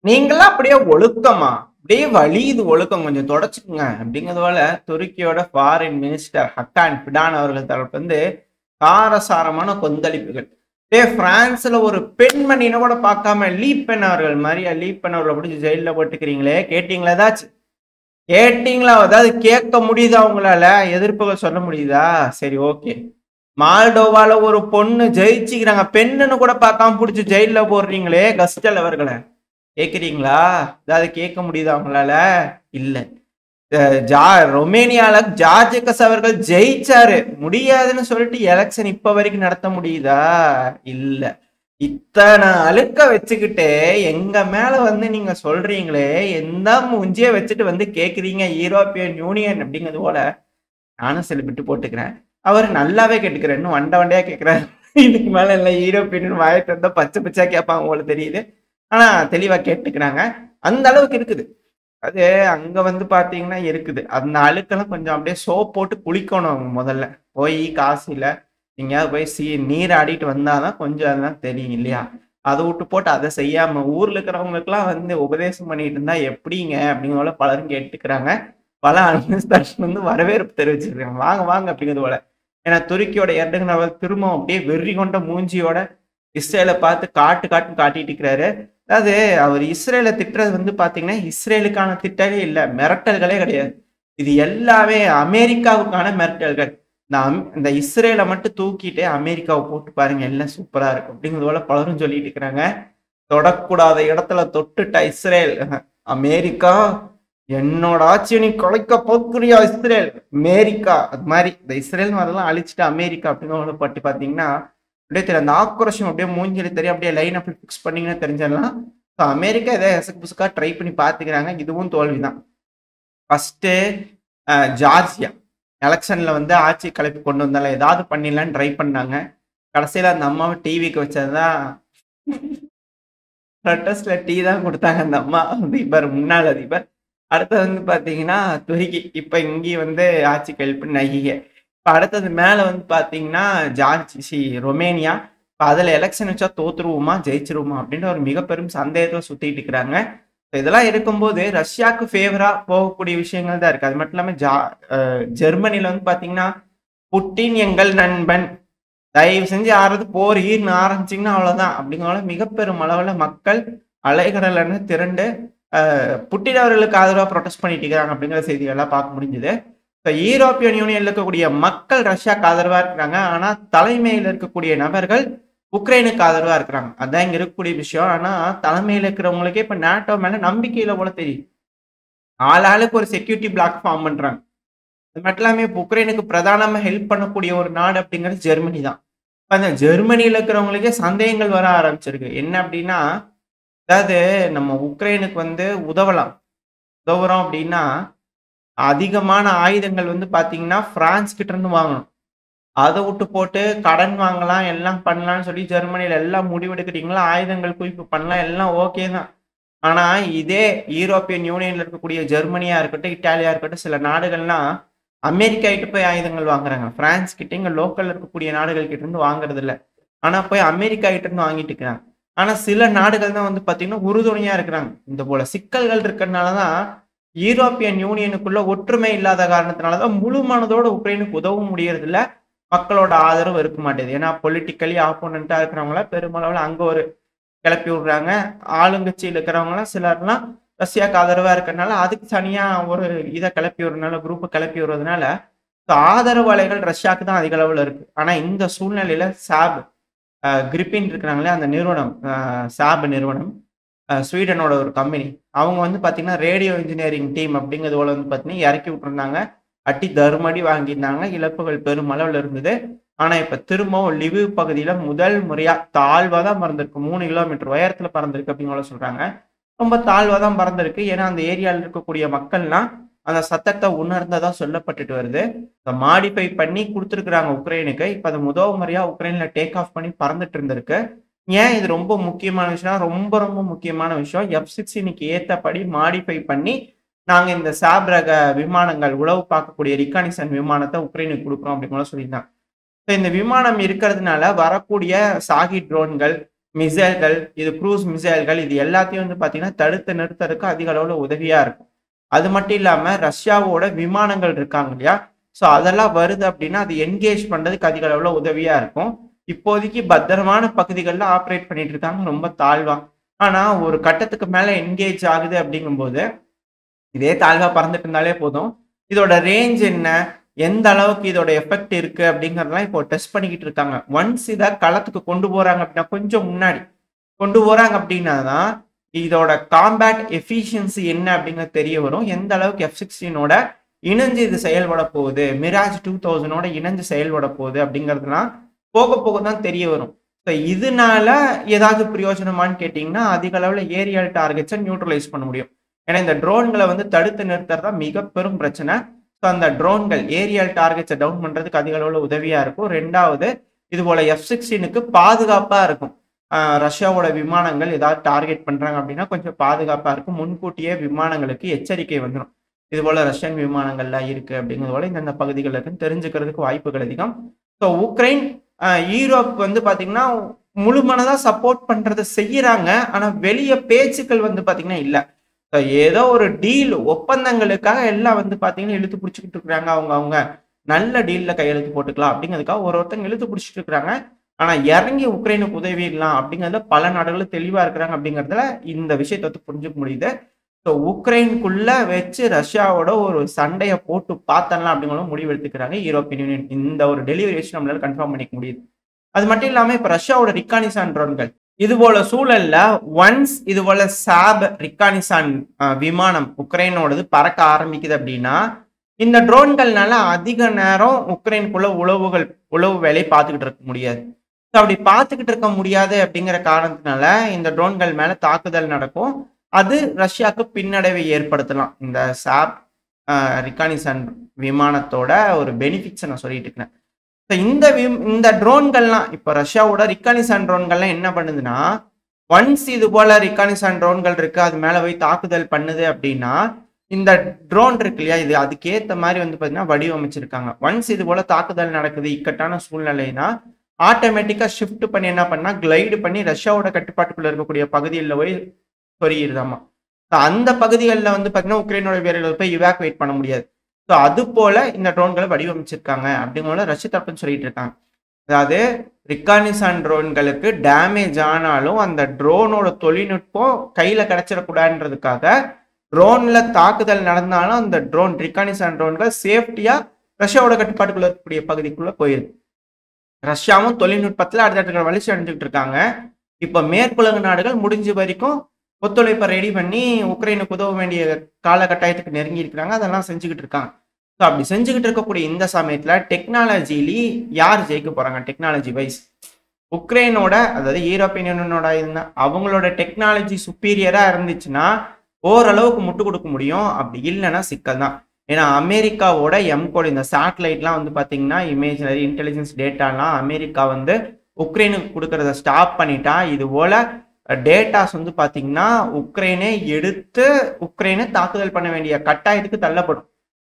நீங்களாம் அப்படியே ஒழுக்கமா? அப்படியே வலியுது ஒழுக்கம் கொஞ்சம் தொடச்சுக்குங்க. அப்படிங்கிறது போல துருக்கியோட ஃபாரின் மினிஸ்டர் ஹக்கான் ஃபிடான் அவர்கள் தரப்பிலிருந்து காரசாரமான கொந்தளிப்புகள். பிரான்ஸ்ல ஒரு பெண்மணின்னு கூட பார்க்காம லீ பென் அவர்கள் மரியா லீ பென் அவர்கள புடிச்சு ஜெயில்ல போட்டுக்கிறீங்களே, கேட்டீங்களா ஏதாச்சு? கேட்டீங்களா? அதாவது கேட்க முடியுதா உங்களால? எதிர்ப்புகள் சொல்ல முடியுதா? சரி ஓகே. மால்டோவால ஒரு பொண்ணு ஜெயிச்சுக்கிறாங்க. பெண்ணுன்னு கூட பார்க்காம புடிச்சு ஜெயில்ல போடுறீங்களே கஸ்டல் அவர்கள. கேட்கிறீங்களா? ஏதாவது கேட்க முடியுதா உங்களால? இல்ல. ஜா ரொமேனியால ஜார்ஜிகஸ் அவர்கள் ஜெயிச்சாரு. முடியாதுன்னு சொல்லிட்டு எலெக்ஷன் இப்ப வரைக்கும் நடத்த முடியுதா? இல்ல. இத்தனை அழுக்க வச்சுக்கிட்டு எங்க மேல வந்து நீங்க சொல்றீங்களே, எந்த மூஞ்சிய வச்சுட்டு வந்து கேக்குறீங்க யூரோப்பியன் யூனியன் அப்படிங்கிறது போல நானும் சில பிட்டு போட்டுக்கிறேன். அவரு நல்லாவே கேட்டுக்கிறாரு. இன்னும் வண்ட வண்டையா கேட்கிறாரு. இதுக்கு மேல இல்ல யூரோப்பியன் வாய திறந்தா பச்சை பச்சையா கேட்பாங்க போல தெரியுது. ஆனா தெளிவா கேட்டுக்கிறாங்க. அந்த அளவுக்கு இருக்குது. அது அங்க வந்து பாத்தீங்கன்னா இருக்குது. அந்த அழுக்கெல்லாம் கொஞ்சம் அப்படியே சோப் போட்டு குளிக்கணும் அவங்க முதல்ல. போய் காசு இல்ல. எங்கேயாவது போய் நீராடிட்டு வந்தா தான் கொஞ்சம் அதெல்லாம் தெரியும் இல்லையா? அத விட்டு போட்டு அத செய்யாம ஊர்ல இருக்கிறவங்களுக்கெல்லாம் வந்து உபதேசம் பண்ணிட்டு இருந்தா எப்படிங்க? அப்படிங்கிற போல பலரும் கேட்டுக்கிறாங்க. பல அட்மினிஸ்ட்ரேஷன் வந்து வரவேற்பு தெரிவிச்சிருக்காங்க. வாங்க வாங்க அப்படிங்கிறது போல. ஏன்னா துருக்கியோட எர்டகன் அவர்கள் திரும்பவும் அப்படியே வெறி கொண்ட மூஞ்சியோட இஸ்ரேல பார்த்து காட்டுன்னு காட்டிட்டு இருக்கிறாரு. அதாவது அவர் இஸ்ரேல திட்டுறது வந்து பாத்தீங்கன்னா, இஸ்ரேலுக்கான திட்டலே இல்ல. மிரட்டல்களே கிடையாது. இது எல்லாமே அமெரிக்காவுக்கான மிரட்டல்கள். இந்த இஸ்ரேல மட்டும் தூக்கிட்டு அமெரிக்காவ போட்டு பாருங்க. எல்லாம் சூப்பரா இருக்கும். அப்படிங்கிறது போல பலரும் சொல்லிட்டு இருக்கிறாங்க. தொடக்கூடாத இடத்துல தொட்டுட்டா இஸ்ரேல். அமெரிக்கா என்னோட ஆட்சியை நீ குலைக்க போக்குறியா இஸ்ரேல்? அமெரிக்கா அது மாதிரி இந்த இஸ்ரேல் அதெல்லாம் அழிச்சிட்டு அமெரிக்கா அப்படின்னு பட்டு பாத்தீங்கன்னா, அப்படியே தெரியும். அந்த ஆக்ரோஷம் அப்படியே மூஞ்சில தெரியும். அப்படியே லைன் அப்படி பிக்ஸ் பண்ணீங்கன்னா தெரிஞ்சிடலாம். அமெரிக்கா ஏதோ எசக்கு புசுக்கா ட்ரை பண்ணி பார்த்துக்கிறாங்க. இதுவும் தோல்விதான். ஃபர்ஸ்ட்டு ஜார்ஜியா எலக்ஷன்ல வந்து ஆட்சி கலைப்பு கொண்டு வந்தால ஏதாவது பண்ணிடலான்னு ட்ரை பண்ணாங்க. கடைசியில அந்த அம்மாவை டிவிக்கு வச்சதுதான் ப்ரொட்டஸ்ட்ல டீ தான் குடுத்தாங்க அந்த அம்மா. அதிபர் முன்னாள் அதிபர். அடுத்தது வந்து பார்த்தீங்கன்னா, துருக்கி. இப்ப இங்கேயும் வந்து ஆட்சிக்கு ஹெல்ப் பண்ணி நைக. இப்ப அடுத்தது மேல வந்து பார்த்தீங்கன்னா, ரொமேனியா. இப்ப அதுல எலக்ஷன் வச்சா தோத்துருவோமா? ஜெயிச்சுருவோமா? அப்படின்ற ஒரு மிக பெரும் சந்தேகத்துல சுத்திட்டு இருக்கிறாங்க. இதெல்லாம் இருக்கும்போது ரஷ்யாவுக்கு ஃபேவரா போகக்கூடிய விஷயங்கள் தான் இருக்கு. அது மட்டும் இல்லாம ஜெர்மனில வந்து பார்த்தீங்கன்னா, புட்டின் எங்கள் நண்பன். தயவு செஞ்சு யாராவது போர் ஈர்ன்னு ஆரம்பிச்சீங்கன்னா அவ்வளவுதான். அப்படிங்கிற மிக பெரும் அளவுல மக்கள் அலைகடல்னு திரண்டு புட்டின் அவர்களுக்கு ஆதரவா ப்ரொடெஸ்ட் பண்ணிட்டு இருக்காங்க அப்படிங்கிற செய்திகள்லாம் பார்க்க முடிஞ்சுது. இப்ப யூரோப்பியன் யூனியன்ல இருக்கக்கூடிய மக்கள் ரஷ்யாக்கு ஆதரவா இருக்கிறாங்க. ஆனா தலைமையில் இருக்கக்கூடிய நபர்கள் உக்ரைனுக்கு ஆதரவா இருக்கிறாங்க. அதான் இங்க இருக்கக்கூடிய விஷயம். ஆனா தலைமையில் இருக்கிறவங்களுக்கே இப்ப நாட்டோ மேல நம்பிக்கையில போல தெரியும். ஆளாளுக்கு ஒரு செக்யூரிட்டி பிளாக் ஃபார்ம் பண்றாங்க. அது மட்டும் இல்லாம இப்ப உக்ரைனுக்கு பிரதானமா ஹெல்ப் பண்ணக்கூடிய ஒரு நாடு அப்படிங்கிறது ஜெர்மனி தான். அந்த ஜெர்மனியில இருக்கிறவங்களுக்கே சந்தேகங்கள் வர ஆரம்பிச்சிருக்கு. என்ன அப்படின்னா, அதாவது நம்ம உக்ரைனுக்கு வந்து உதவலாம். உதவுறோம் அப்படின்னா, அதிகமான ஆயுதங்கள் வந்து பார்த்தீங்கன்னா, பிரான்ஸ் கிட்ட இருந்து வாங்கணும். அத விட்டு போட்டு கடன் வாங்கலாம், எல்லாம் பண்ணலாம்னு சொல்லி ஜெர்மனியில எல்லாம் முடிவெடுக்கிறீங்களா, ஆயுதங்கள் குவிப்பு பண்ணலாம், எல்லாம் ஓகே தான். ஆனா, இதே யூரோப்பியன் யூனியன்ல இருக்கக்கூடிய ஜெர்மனியா இருக்கட்டும், இட்டாலியா இருக்கட்டும், சில நாடுகள்லாம் அமெரிக்கா கிட்ட போய் ஆயுதங்கள் வாங்குறாங்க. பிரான்ஸ் கிட்ட இங்க லோக்கல்ல இருக்கக்கூடிய நாடுகள் கிட்ட இருந்து வாங்குறது இல்ல. ஆனா போய் அமெரிக்கா கிட்ட இருந்து வாங்கிட்டு இருக்கிறாங்க. ஆனா சில நாடுகள் தான் வந்து பாத்தீங்கன்னா உறுதுணையா இருக்கிறாங்க. இந்த போல சிக்கல்கள் இருக்கிறதுனால தான் யூரோப்பியன் யூனியனுக்குள்ள ஒற்றுமை இல்லாத காரணத்தினால தான் முழு மனதோட உக்ரைனுக்கு உதவ முடியறது இல்ல. மக்களோட ஆதரவு இருக்க மாட்டேது. ஏன்னா பொலிட்டிக்கலி ஆப்போனண்டா இருக்கிறவங்கள பெருமளவுல அங்க ஒரு கிளப்பி விடுறாங்க. ஆளுங்கட்சியில இருக்கிறவங்கலாம் சிலர்லாம் ரஷ்யாவுக்கு ஆதரவா இருக்கிறனால அதுக்கு தனியா ஒரு இதை கிளப்பி விடுறதுனால குரூப்பை கிளப்பி விடுறதுனால ஆதரவு அலைகள் ரஷ்யாவுக்கு தான் அதிக அளவுல இருக்கு. ஆனா இந்த சூழ்நிலையில சாப் கிரிப்பின் இருக்கிறாங்களே அந்த நிறுவனம், சாப் நிறுவனம், ஸ்வீடனோட ஒரு கம்பெனி. அவங்க வந்து பாத்தீங்கன்னா ரேடியோ இன்ஜினியரிங் டீம் அப்படிங்கிறது போல வந்து பாத்தீங்கன்னா இறக்கி விட்டுருந்தாங்க. அட்டி தருமடி வாங்கியிருந்தாங்க. இழப்புகள் பெருமளவுல இருந்தது. ஆனா இப்ப திரும்பவும் லிவிவ் பகுதியில முதல் முறையா தாழ்வா தான் பறந்திருக்கு. 3 கிலோமீட்டர் உயரத்துல பறந்திருக்கு அப்படின்னு சொல்றாங்க. ரொம்ப தாழ்வா தான் பறந்திருக்கு. ஏன்னா அந்த ஏரியால இருக்கக்கூடிய மக்கள்லாம் அந்த சத்தத்தை உணர்ந்ததா சொல்லப்பட்டுட்டு வருது. மாடிஃபை பண்ணி கொடுத்துருக்காங்க உக்ரைனுக்கு. இப்ப அது முதல் முறையா உக்ரைன்ல டேக் ஆஃப் பண்ணி பறந்துட்டு இருந்திருக்கு. ஏன் இது ரொம்ப முக்கியமான விஷயம்? ரொம்ப ரொம்ப முக்கியமான விஷயம். F-16க்கு ஏத்தபடி மாடிஃபை பண்ணி நாங்க இந்த சாப் ரக விமானங்கள் உளவு பார்க்கக்கூடிய ரிகானிசன் விமானத்தை உக்ரைனுக்கு கொடுக்குறோம் அப்படின்னு சொல்லியிருந்தாங்க. இந்த விமானம் இருக்கிறதுனால வரக்கூடிய சாகி ட்ரோன்கள், மிசைல்கள், இது குரூஸ் மிசைல்கள் இது எல்லாத்தையும் வந்து பார்த்தீங்கன்னா, தடுத்து நிறுத்தறதுக்கு அதிக அளவுல உதவியா இருக்கும். அது மட்டும் இல்லாம ரஷ்யாவோட விமானங்கள் இருக்காங்க இல்லையா? ஸோ அதெல்லாம் வருது அப்படின்னா, அது என்கேஜ் பண்றதுக்கு அதிக அளவுல உதவியா இருக்கும். இப்போதைக்கு பத்திரமான பகுதிகள்ல ஆப்பரேட் பண்ணிட்டு இருக்காங்க ரொம்ப தாழ்வா. ஆனா ஒரு கட்டத்துக்கு மேல என்கேஜ் ஆகுது அப்படிங்கும்போது, இதே தாழ்வா பறந்துட்டு இருந்தாலே போதும். இதோட ரேஞ்ச் என்ன? எந்த அளவுக்கு இதோட எஃபெக்ட் இருக்கு அப்படிங்கிறதெல்லாம் இப்போ டெஸ்ட் பண்ணிக்கிட்டு இருக்காங்க. ஒன்ஸ் இத களத்துக்கு கொண்டு போறாங்க அப்படின்னா, கொஞ்சம் முன்னாடி கொண்டு போறாங்க அப்படின்னா தான், இதோட காம்பேட் எஃபிஷியன்சி என்ன அப்படிங்கிறது தெரிய வரும். எந்த அளவுக்கு F-16ஓட இணைஞ்சு இது செயல்பட போகுது, மிராஜ் 2000ஓட இணைஞ்சு செயல்பட போகுது அப்படிங்கிறதுலாம் போக போக தான் தெரிய வரும். ஸோ இதனால ஏதாவது பிரயோஜனமான்னு கேட்டீங்கன்னா, அதிக அளவுல ஏரியல் டார்கெட்ஸை நியூட்ரலைஸ் பண்ண முடியும். ஏன்னா இந்த ட்ரோன்களை வந்து தடுத்து நிறுத்துறது தான் மிக பெரும் பிரச்சனை. ஸோ அந்த ட்ரோன்கள் ஏரியல் டார்கெட்ஸை டவுன் பண்றதுக்கு அதிக அளவுல உதவியா இருக்கும். 2வது இது போல F-16க்கு பாதுகாப்பா இருக்கும். ரஷ்யாவோட விமானங்கள் ஏதாவது டார்கெட் பண்றாங்க அப்படின்னா கொஞ்சம் பாதுகாப்பா இருக்கும். முன்கூட்டியே விமானங்களுக்கு எச்சரிக்கை வந்துடும். இது போல ரஷ்யன் விமானங்கள்லாம் இருக்கு அப்படிங்கிறது போல இந்தந்த பகுதிகள் இருக்குன்னு தெரிஞ்சுக்கிறதுக்கு வாய்ப்புகள் அதிகம். ஸோ உக்ரைன், ஈரோப் வந்து பாத்தீங்கன்னா முழுமனதா சப்போர்ட் பண்றதை செய்யறாங்க. ஆனா வெளிய பேச்சுக்கள் வந்து பாத்தீங்கன்னா இல்ல. ஏதோ ஒரு டீல் ஒப்பந்தங்களுக்காக எல்லாம் வந்து பாத்தீங்கன்னா இழுத்து பிடிச்சிக்கிட்டு இருக்கிறாங்க. அவங்க நல்ல டீல்ல கையெழுத்து போட்டுக்கலாம் அப்படிங்கிறதுக்காக ஒருத்தங்க இழுத்து பிடிச்சிட்டு இருக்கிறாங்க. ஆனா இறங்கி உக்ரைனுக்கு உதவிடலாம் அப்படிங்கிறதுல பல நாடுகளும் தெளிவா இருக்கிறாங்க அப்படிங்கிறதுல இந்த விஷயத்தை வந்து புரிஞ்சுக்க முடியுது. ஸோ உக்ரைனுக்குள்ள வச்சு ரஷ்யாவோட ஒரு சண்டையை போட்டு பார்த்தரலாம் அப்படிங்கிற முடிவு எடுத்துக்கிறாங்க யூரோப்பியன் யூனியன். இந்த ஒரு டெலிவரி வச்சு நம்மளால கன்ஃபார்ம் பண்ணிக்க முடியுது. அது மட்டும் இல்லாம இப்ப ரஷ்யாவோட ரிக்கானிசான் ட்ரோன்கள் இது போல சூழல்ல ஒன்ஸ் இது போல சாப் ரிக்கானிசான் விமானம் உக்ரைனோடது பறக்க ஆரம்பிக்குது அப்படின்னா, இந்த ட்ரோன்கள்னால அதிக நேரம் உக்ரைனுக்குள்ள உளவு வேலை பார்த்துக்கிட்டு இருக்க முடியாது. அப்படி பார்த்துக்கிட்டு இருக்க முடியாது அப்படிங்கிற காரணத்தினால இந்த ட்ரோன்கள் மேல தாக்குதல் நடக்கும். அது ரஷ்யாவுக்கு பின்னடைவை ஏற்படுத்தலாம். இந்த சாப் ரிக்கானிசான் விமானத்தோட ஒரு பெனிஃபிட்ஸை நான் சொல்லிட்டு இருக்கேன். இந்த ட்ரோன்கள்லாம் இப்ப ரஷ்யாவோட ரிக்கானிசான் ட்ரோன்கள்லாம் என்ன பண்ணுதுன்னா, ஒன்ஸ் இது போல ரிக்கானிசான் ட்ரோன்கள் இருக்கு அது மேல போய் தாக்குதல் பண்ணுது அப்படின்னா, இந்த ட்ரோன் இருக்கு இல்லையா, இது அதுக்கேற்ற மாதிரி வந்து பாத்தீங்கன்னா வடிவமைச்சிருக்காங்க. ஒன்ஸ் இது போல தாக்குதல் நடக்குது இக்கட்டான சூழ்நிலைனா ஆட்டோமேட்டிக்கா ஷிஃப்ட் பண்ணி என்ன பண்ணா கிளைடு பண்ணி ரஷ்யாவோட கட்டுப்பாட்டுக்குள்ள இருக்கக்கூடிய பகுதிகளில் போய் சொருகிருதாமா. அந்த பகுதிகளில் வந்து பாத்தீங்கன்னா உக்ரைனோட வீரர்கள் போய் இவாக்குவேட் பண்ண முடியாது. ஸோ அது போல இந்த ட்ரோன்களை வடிவமைச்சிருக்காங்க அப்படிங்கிற ரஷ்ய தரப்புன்னு சொல்லிட்டு இருக்காங்க. அதாவது ரிக்கானிசான் ட்ரோன்களுக்கு டேமேஜ் ஆனாலும் அந்த ட்ரோனோட தொழில்நுட்பம் கையில கிடைச்சிடக்கூடாதுன்றதுக்காக ட்ரோன்ல தாக்குதல் நடந்தாலும் அந்த ட்ரோன் ரிக்கானிசான் ட்ரோன்கள் சேஃப்டியா ரஷ்யாவோட கட்டுப்பாட்டுக்குள்ள இருக்கக்கூடிய பகுதிக்குள்ள போயிருக்கு. ரஷ்யாவும் தொழில்நுட்பத்துல அடுத்த வளர்ச்சி அடைஞ்சுக்கிட்டு இருக்காங்க. இப்ப மேற்குலக நாடுகள் முடிஞ்ச வரைக்கும் ஒத்துழைப்பை ரெடி பண்ணி உக்ரைனுக்கு உதவ வேண்டிய காலகட்டாயத்துக்கு நெருங்கி இருக்கிறாங்க. அதெல்லாம் செஞ்சுக்கிட்டு இருக்காங்க. ஸோ அப்படி செஞ்சுக்கிட்டு இருக்கக்கூடிய இந்த சமயத்துல டெக்னாலஜிலி யார் ஜெயிக்க போறாங்க? டெக்னாலஜி வைஸ் உக்ரைனோட, அதாவது யூரோப்பியன் யூனியனோட அவங்களோட டெக்னாலஜி சுப்பீரியரா இருந்துச்சுன்னா ஓரளவுக்கு முட்டு கொடுக்க முடியும். அப்படி இல்லைன்னா சிக்கல் தான். ஏன்னா அமெரிக்காவோட எம்கோட் இந்த சேட்டலைட்லாம் வந்து பாத்தீங்கன்னா இமேஜினரி இன்டெலிஜென்ஸ் டேட்டாலாம் அமெரிக்கா வந்து உக்ரைனுக்கு கொடுக்கறத ஸ்டாப் பண்ணிட்டா இது போல டேட்டாஸ் வந்து பாத்தீங்கன்னா உக்ரைனே எடுத்து உக்ரைனை தாக்குதல் பண்ண வேண்டிய கட்டாயத்துக்கு தள்ளப்படும்.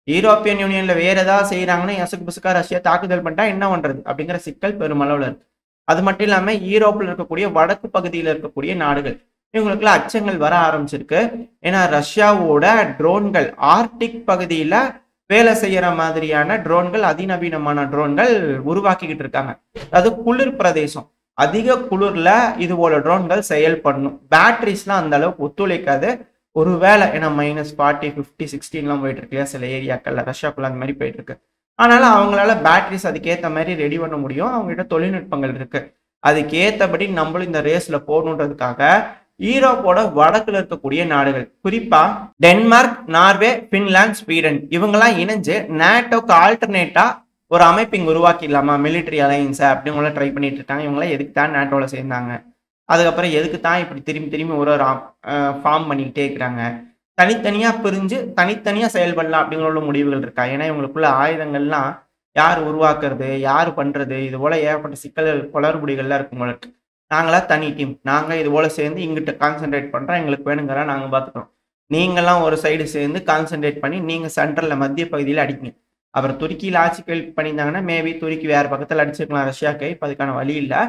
யூரோப்பியன் யூனியன்ல வேற ஏதாவது செய்யறாங்கன்னா எசக்கு புசுக்கா ரஷ்யா தாக்குதல் பண்ணிட்டா என்ன பண்றது அப்படிங்கிற சிக்கல் பெருமளவுல இருக்கு. அது மட்டும் இல்லாம யூரோப்ல இருக்கக்கூடிய வடக்கு பகுதியில் இருக்கக்கூடிய நாடுகள் இவங்களுக்குள்ள அச்சங்கள் வர ஆரம்பிச்சிருக்கு. ஏன்னா ரஷ்யாவோட ட்ரோன்கள் ஆர்டிக் பகுதியில வேலை செய்யற மாதிரியான ட்ரோன்கள், அதிநவீனமான ட்ரோன்கள் உருவாக்கிக்கிட்டு இருக்காங்க. அது குளிர் பிரதேசம், அதிக குளிர்ல இது போல ட்ரோன்கள் செயல்படணும். பேட்டரிஸ்லாம் அந்த அளவுக்கு ஒத்துழைக்காது. ஒருவேளை ஏன்னா -40, 50, 16 போயிட்டு இருக்கு இல்லையா சில ஏரியாக்கள்ல, ரஷ்யாக்குள்ள அந்த மாதிரி போயிட்டு இருக்கு. ஆனாலும் அவங்களால பேட்டரிஸ் அதுக்கேற்ற மாதிரி ரெடி பண்ண முடியும். அவங்ககிட்ட தொழில்நுட்பங்கள் இருக்கு. அதுக்கேற்றபடி நம்மளும் இந்த ரேஸ்ல போகணுன்றதுக்காக யூரோப்போட வடக்குல இருக்கக்கூடிய நாடுகள், குறிப்பா டென்மார்க், நார்வே, பின்லாந்து, ஸ்வீடன் இவங்கெல்லாம் இணைஞ்சு நேட்டோக்கு ஆல்டர்னேட்டா ஒரு அமைப்பு இங்க உருவாக்கிடலாமா, மிலிட்டரி அலையன்ஸை அப்படிங்கலாம் ட்ரை பண்ணிட்டு இருக்காங்க. இவங்களாம் எதுக்கு தான் நேட்டோல சேர்ந்தாங்க, அதுக்கப்புறம் எதுக்கு தான் இப்படி திரும்பி ஒரு ஃபார்ம் பண்ணிக்கிட்டே இருக்கிறாங்க, தனித்தனியா பிரிஞ்சு தனித்தனியா செயல்படலாம் அப்படிங்கிற முடிவுகள் இருக்கா? ஏன்னா இவங்களுக்குள்ள ஆயுதங்கள்லாம் யார் உருவாக்குறது, யார் பண்றது, இது போல ஏகப்பட்ட சிக்கல்கள் குளறுபடிகள்லாம் இருக்கும் போல இருக்கு. நாங்களா தனி டீம், நாங்க இது போல சேர்ந்து இங்கிட்ட கான்சென்ட்ரேட் பண்றோம், எங்களுக்கு வேணுங்கிறா நாங்க பாத்துக்கிறோம். நீங்கெல்லாம் ஒரு சைடு சேர்ந்து கான்சென்ட்ரேட் பண்ணி நீங்க சென்ட்ரல்ல மத்திய பகுதியில் அடிக்கீங்க. அப்புறம் துருக்கியில் ஆட்சி கேள்வி பண்ணியிருந்தாங்கன்னா மேபி துருக்கி வேற பக்கத்தில் அடிச்சிருக்கலாம் ரஷ்யாவுக்கு. இப்போ அதுக்கான வழி இல்லை.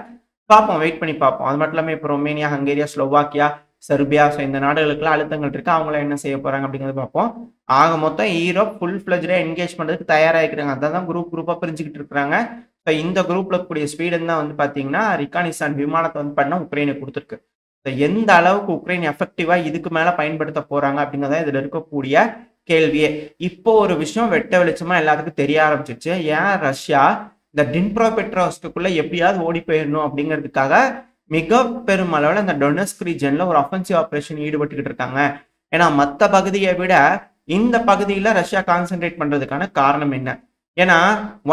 பார்ப்போம். வெயிட் பண்ணி பார்ப்போம். அது மட்டும் இல்லாம இப்ப ரொமேனியா, ஹங்கேரியா, ஸ்லோவாக்கியா, செர்பியா இந்த நாடுகளுக்குலாம் அழுத்தங்கள் இருக்கு. அவங்கலாம் என்ன செய்ய போறாங்க அப்படிங்கிறத பார்ப்போம். ஆக மொத்தம் ஈரோப் ஃபுல் ஃப்ளெட்ஜ்டா என்கேஜ் பண்றதுக்கு தயாராகிக்கிறாங்க. அதான் குரூப்பா பிரிஞ்சுக்கிட்டு இருக்காங்க. இந்த குரூப்ல இருக்கக்கூடிய ஸ்வீடன் தான் வந்து பாத்தீங்கன்னா ரிகானிசான் விமானத்தை வந்து பண்ண உக்ரைனுக்கு கொடுத்துருக்கு. எந்த அளவுக்கு உக்ரைன் எஃபெக்டிவா இதுக்கு மேல பயன்படுத்த போறாங்க அப்படிங்கறத இதுல இருக்கக்கூடிய கேள்வியே. இப்போ ஒரு விஷயம் வெட்ட வெளிச்சமா எல்லாத்துக்கும் தெரிய ஆரம்பிச்சிச்சு. ஏன் ரஷ்யா இந்த டின்ப்ரோ பெட்ரோஸ்க்குள்ள எப்படியாவது ஓடி போயிடணும் அப்படிங்கிறதுக்காக மிக பெரும் அளவில் இந்த டொனஸ்க் ரீஜன்ல ஒரு அஃபென்சிவ் ஆபரேஷன் ஈடுபட்டுக்கிட்டு இருக்காங்க. ஏன்னா மற்ற பகுதியை விட இந்த பகுதியில ரஷ்யா கான்சென்ட்ரேட் பண்றதுக்கான காரணம் என்ன? ஏன்னா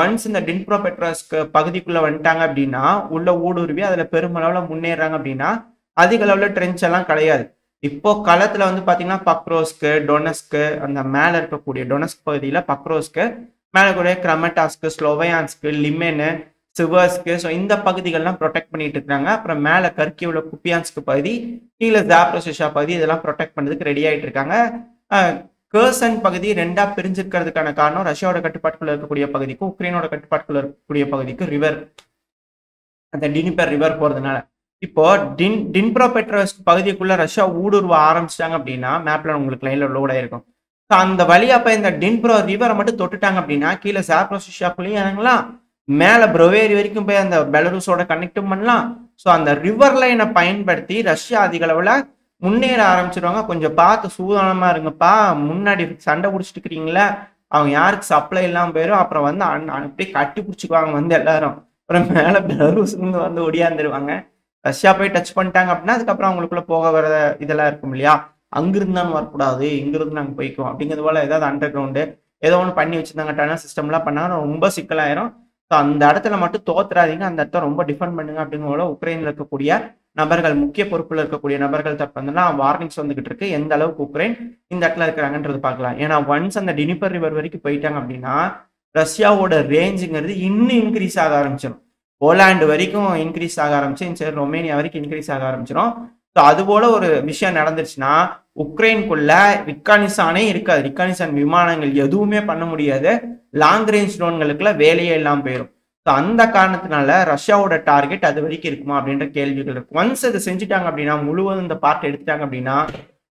ஒன்ஸ் இந்த டின்ப்ரோ பெட்ரோஸ்க் பகுதிக்குள்ள வந்துட்டாங்க அப்படின்னா உள்ள ஊடுருவி அதுல பெருமளவுல முன்னேறாங்க அப்படின்னா அதிக அளவுல ட்ரென்ச் எல்லாம் கிடையாது. இப்போ களத்துல வந்து பாத்தீங்கன்னா பக்ரோஸ்க்கு, டொனஸ்க்கு, அந்த மேல இருக்கக்கூடிய டொனஸ்க் பகுதியில பக்ரோஸ்க்கு, மேல கூட கிரமட்டாஸ்க்கு, ஸ்லோவையான்ஸ்க்கு, லிமெனு, சிவர்ஸ்க்கு, ஸோ இந்த பகுதிகள்லாம் ப்ரொடெக்ட் பண்ணிட்டு இருக்காங்க. அப்புறம் மேல கர்கிவ்ல குப்பியான்ஸ்க்கு பகுதி, கீழே ஜாப்ரோசிஷா பகுதி, இதெல்லாம் ப்ரொடெக்ட் பண்ணதுக்கு ரெடி ஆயிட்டு இருக்காங்க. கர்சன் பகுதி ரெண்டா பிரிஞ்சிருக்கிறதுக்கான காரணம் ரஷ்யாவோட கட்டுப்பாட்டுக்குள்ள இருக்கக்கூடிய பகுதிக்கும் உக்ரைனோட கட்டுப்பாட்டுக்குள்ள இருக்கக்கூடிய பகுதிக்கும் ரிவர், அந்த டினிப்பர் ரிவர் போறதுனால இப்போ டின்ப்ரோ பெட்ரோஸ்க் பகுதிக்குள்ள ரஷ்யா ஊடுருவ ஆரம்பிச்சிட்டாங்க அப்படின்னா மேப்ல உங்களுக்கு லைன்ல லோட் ஆயிருக்கும். அந்த வழியா போய் இந்த டின்ப்ரோ ரிவரை மட்டும் தொட்டுட்டாங்க அப்படின்னா கீழே ஜாப்ரோசிஷாக்குள்ளேயும் இறங்கலாம், மேல ப்ரோவேரி வரைக்கும் போய் அந்த பெலருஸோட கனெக்டும் பண்ணலாம். ஸோ அந்த ரிவர் லைனை பயன்படுத்தி ரஷ்யா அதிக அளவுல முன்னேற ஆரம்பிச்சிருவாங்க. கொஞ்சம் பார்த்து சூதானமா இருங்கப்பா, முன்னாடி சண்டை பிடிச்சிட்டு இருக்கிறீங்களா, அவங்க யாருக்கு சப்ளை இல்லாம போயிடும், அப்புறம் வந்து அப்படியே கட்டி பிடிச்சிக்குவாங்க வந்து எல்லாரும், அப்புறம் மேல பெலருஸ் வந்து ஒடியாந்துருவாங்க. ரஷ்யா போய் டச் பண்ணிட்டாங்க அப்படின்னா அதுக்கப்புறம் அவங்களுக்குள்ள போக வர இதெல்லாம் இருக்கும் இல்லையா, அங்கிருந்தாலும் வரக்கூடாது, இங்கிருந்து நாங்கள் போய்க்குவோம் அப்படிங்கிறது போல ஏதாவது அண்டர் கிரவுண்டு ஏதோ ஒன்று பண்ணி வச்சிருந்தாங்க, டனல் சிஸ்டம்லாம் பண்ணாங்கன்னா ரொம்ப சிக்கலாயிரும். ஸோ அந்த இடத்துல மட்டும் தோத்துறாதீங்க, அந்த இடத்த ரொம்ப டிஃபெண்ட் பண்ணுங்க அப்படிங்கிற போல உக்ரைன்ல இருக்கக்கூடிய நபர்கள், முக்கிய பொறுப்புல இருக்கக்கூடிய நபர்கள் தரப்புலாம் வார்னிங்ஸ் வந்துகிட்டு இருக்கு. எந்த அளவுக்கு உக்ரைன் இந்த இடத்துல இருக்கிறாங்கன்றது பார்க்கலாம். ஏன்னா ஒன்ஸ் அந்த டினிப்பர் ரிவர் வரைக்கும் போயிட்டாங்க அப்படின்னா ரஷ்யாவோட ரேஞ்சுங்கிறது இன்னும் இன்க்ரீஸ் ஆக ஆரம்பிச்சிடும். போலாண்டு வரைக்கும் இன்க்ரீஸ் ஆக ஆரம்பிச்சு, சரி ரொமேனியா வரைக்கும் இன்க்ரீஸ் ஆக ஆரம்பிச்சிடும். ஸோ அது போல ஒரு விஷயம் நடந்துருச்சுன்னா உக்ரைனுக்குள்ள ரிக்கானிசானே இருக்காது, ரிக்கானிசான் விமானங்கள் எதுவுமே பண்ண முடியாது, லாங் ரேஞ்ச் ட்ரோன்களுக்குள்ள வேலையே இல்லாமல் போயிடும். ஸோ அந்த காரணத்தினால ரஷ்யாவோட டார்கெட் அது வரைக்கும் இருக்குமா அப்படின்ற கேள்விகள் இருக்கு. ஒன்ஸ் அதை செஞ்சுட்டாங்க அப்படின்னா, முழுவதும் இந்த பார்ட் எடுத்துட்டாங்க அப்படின்னா,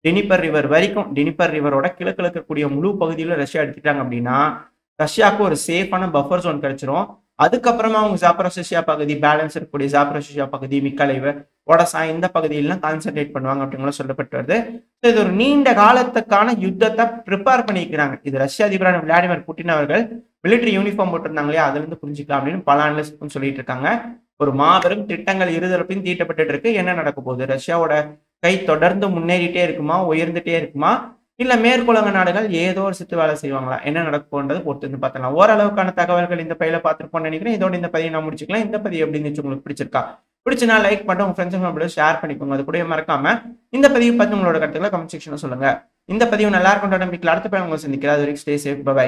டினிப்பர் ரிவர் வரைக்கும், டினிப்பர் ரிவரோட கிழக்கு இருக்கக்கூடிய முழு பகுதியில் ரஷ்யா எடுத்துட்டாங்க அப்படின்னா ரஷ்யாவுக்கு ஒரு சேஃபான பஃபர் ஜோன் கிடைச்சிரும். அதுக்கப்புறமா அவங்க ஜாப்ரோசிஷியா பகுதி, பேலன்ஸ் இருக்கக்கூடிய ஜாப்ரோசிஷியா பகுதி, மிக்கலைவு, ஒடசா இந்த பகுதியிலாம் கான்சென்ட்ரேட் பண்ணுவாங்க அப்படிங்கிற சொல்லப்பட்டு வருது. இது ஒரு நீண்ட காலத்துக்கான யுத்தத்தை ப்ரிப்பேர் பண்ணிக்கிறாங்க. இது ரஷ்ய அதிபரான விளாடிமிர் புட்டின் அவர்கள் மிலிட்டரி யூனிஃபார்ம் போட்டிருந்தாங்க இல்லையா, அதுல இருந்து புரிஞ்சுக்கலாம் அப்படின்னு பல அனலிஸ்ட் சொல்லிட்டு இருக்காங்க. ஒரு மாபெரும் திட்டங்கள் இருதரப்பையும் தீட்டப்பட்டு இருக்கு. என்ன நடக்க போகுது? ரஷ்யாவோட கை தொடர்ந்து முன்னேறிட்டே இருக்குமா, உயர்ந்துட்டே இருக்குமா, இல்ல மேற்குலக நாடுகள் ஏதோ ஒரு சித்து வேலை செய்வாங்களா, என்ன நடக்க போன்றது பொறுத்து வந்து பார்த்தலாம். ஓரளவுக்கான தகவல்கள் இந்த பையில பார்த்துருப்போம்னு நினைக்கிறேன். இதோட இந்த பதிவை நான் முடிச்சுக்கலாம். இந்த பதிவு எப்படி இருந்துச்சு, உங்களுக்கு பிடிச்சிருக்கா? பிடிச்சனா லைக் பண்ணிட்டு உங்க ஃப்ரெண்ட்ஸ் ஷேர் பண்ணிக்கோங்க. அது கூட மறக்காம இந்த பதிவு பத்தி உங்களோட கருத்துக்களை கமெண்ட் செக்ஷன்ல சொல்லுங்க. இந்த பதிவு நல்லா இருக்கும் நம்பிக்கையில் அடுத்த பையன் உங்களை சந்திக்கிறேன். அது வரைக்கும் ஸ்டே சேஃப், பை.